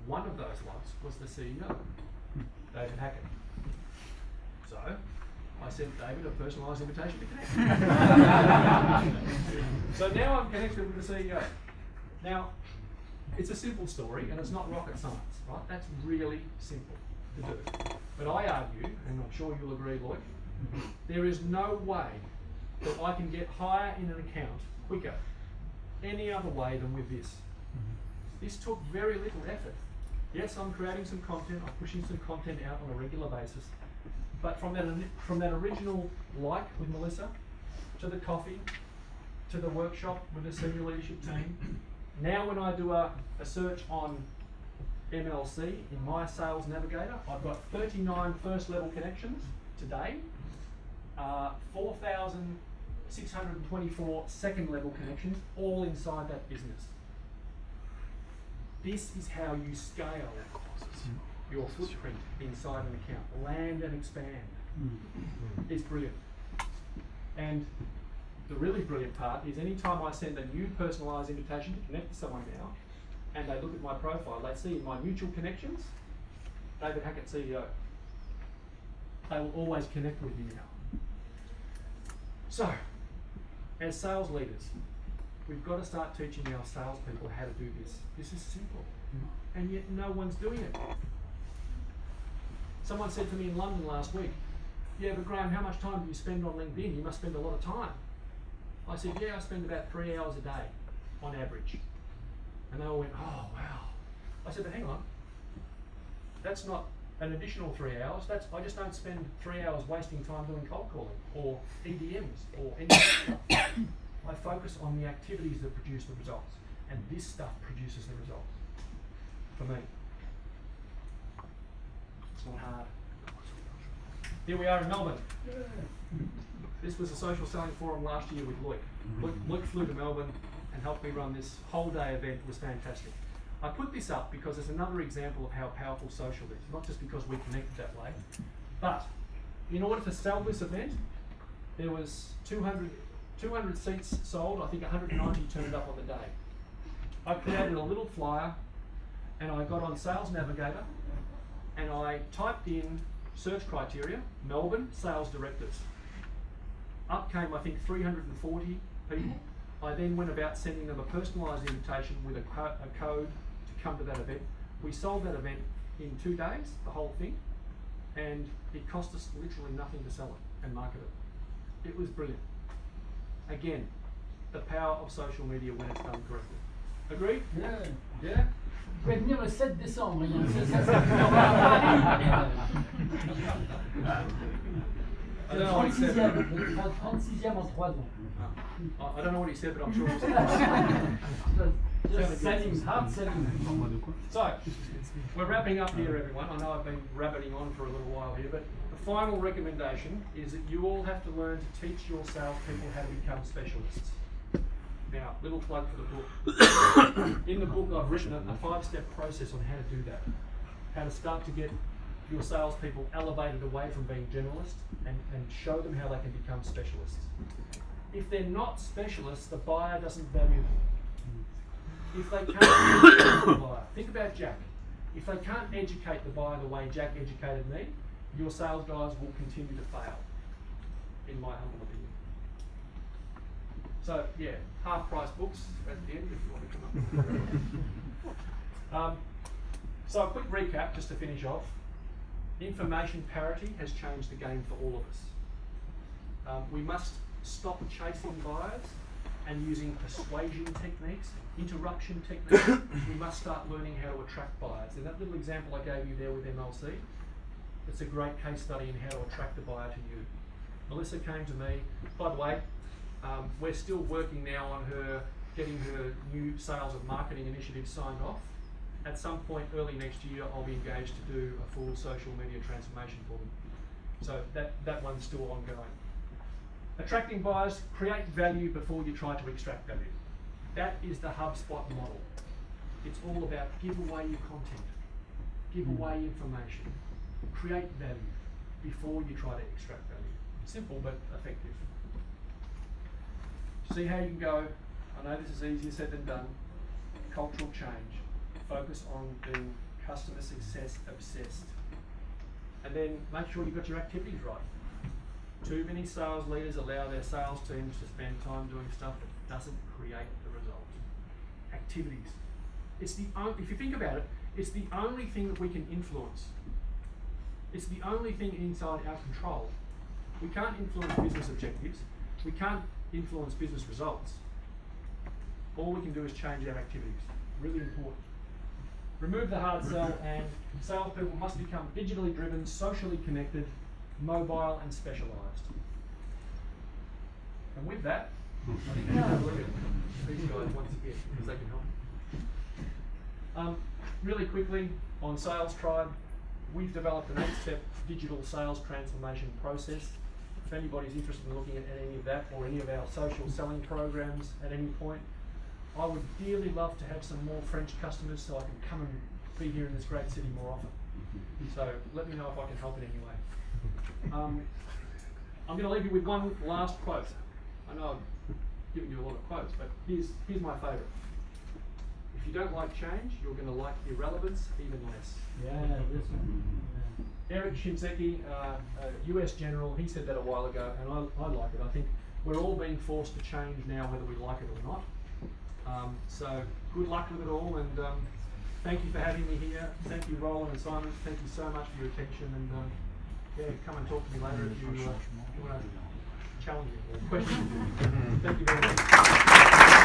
One of those likes was the CEO, David Hackett. So I sent David a personalised invitation to connect. So now I'm connected with the CEO. Now, it's a simple story and it's not rocket science, right? That's really simple to do. But I argue, and I'm sure you'll agree, Lloyd, there is no way that I can get higher in an account quicker any other way than with this. This took very little effort. Yes, I'm creating some content, I'm pushing some content out on a regular basis, but from that original like with Melissa, to the coffee, to the workshop with the senior leadership team, now when I do a search on MLC in my sales navigator, I've got 39 first level connections today, 4,624 second level connections, all inside that business. This is how you scale your footprint inside an account. Land and expand. It's brilliant. And the really brilliant part is anytime I send a new personalised invitation to connect to someone now, and they look at my profile, they see in my mutual connections, David Hackett CEO. They will always connect with you now. So, as sales leaders, we've got to start teaching our salespeople how to do this. This is simple, and yet no one's doing it. Someone said to me in London last week, yeah, but Graham, how much time do you spend on LinkedIn? You must spend a lot of time. I said, yeah, I spend about 3 hours a day on average. And they all went, oh, wow. I said, but hang on. That's not an additional 3 hours. I just don't spend 3 hours wasting time doing cold calling or EDMs or any other stuff. I focus on the activities that produce the results. And this stuff produces the results. For me. It's not hard. Here we are in Melbourne. This was a social selling forum last year with Luke. Luke flew to Melbourne and helped me run this whole day event. It was fantastic. I put this up because it's another example of how powerful social is, not just because we connected that way, but in order to sell this event, there was 200 seats sold. I think 190 turned up on the day. I created a little flyer and I got on Sales Navigator and I typed in search criteria, Melbourne sales directors. Up came, I think, 340 people. I then went about sending them a personalised invitation with a code to come to that event. We sold that event in 2 days, the whole thing, and it cost us literally nothing to sell it and market it. It was brilliant. Again, the power of social media when it's done correctly. Agreed? Yeah. Yeah? Je vais venir le 7 décembre. I don't know what he said. 36e en 3 ans. I don't know what he said, but I'm sure he said. Just selling, hard selling. So, we're wrapping up here, everyone. I know I've been rabbiting on for a little while here, but the final recommendation is that you all have to learn to teach your salespeople how to become specialists. Now, little plug for the book. In the book, I've written a 5-step process on how to do that. How to start to get your salespeople elevated away from being generalists and show them how they can become specialists. If they're not specialists, the buyer doesn't value them. If they can't educate the buyer, think about Jack. If they can't educate the buyer the way Jack educated me, your sales guys will continue to fail, in my humble opinion. So yeah, half-price books at the end if you want to come up. So a quick recap just to finish off. Information parity has changed the game for all of us. We must stop chasing buyers and using persuasion techniques, interruption techniques. We must start learning how to attract buyers. And that little example I gave you there with MLC, it's a great case study in how to attract a buyer to you. Melissa came to me, by the way, we're still working now on her getting her new sales and marketing initiative signed off. At some point early next year, I'll be engaged to do a full social media transformation for them. So that one's still ongoing. Attracting buyers, create value before you try to extract value. That is the HubSpot model. It's all about give away your content, give away information, create value before you try to extract value. Simple but effective. See how you can go. I know this is easier said than done. Cultural change. Focus on being customer success obsessed. And then make sure you've got your activities right. Too many sales leaders allow their sales teams to spend time doing stuff that doesn't create the result. Activities. It's the if you think about it, it's the only thing that we can influence. It's the only thing inside our control. We can't influence business objectives. We can't influence business results. All we can do is change our activities. Really important. Remove the hard sell, and salespeople must become digitally driven, socially connected, mobile and specialised. And with that, I think I have a look at these guys once again, because they can help. Really quickly, on Sales Tribe, we've developed an 8-step digital sales transformation process. If anybody's interested in looking at any of that or any of our social selling programs at any point, I would dearly love to have some more French customers so I can come and be here in this great city more often. So let me know if I can help in any way. I'm going to leave you with one last quote. I know I've given you a lot of quotes, but here's my favourite. If you don't like change, you're going to like irrelevance even less. Yeah, this one. Eric Shinseki, a US general, he said that a while ago, and I like it. I think we're all being forced to change now whether we like it or not. So good luck with it all, and thank you for having me here. Thank you, Roland and Simon. Thank you so much for your attention, and yeah, come and talk to me later if you want to challenge me or question me. Thank you very much.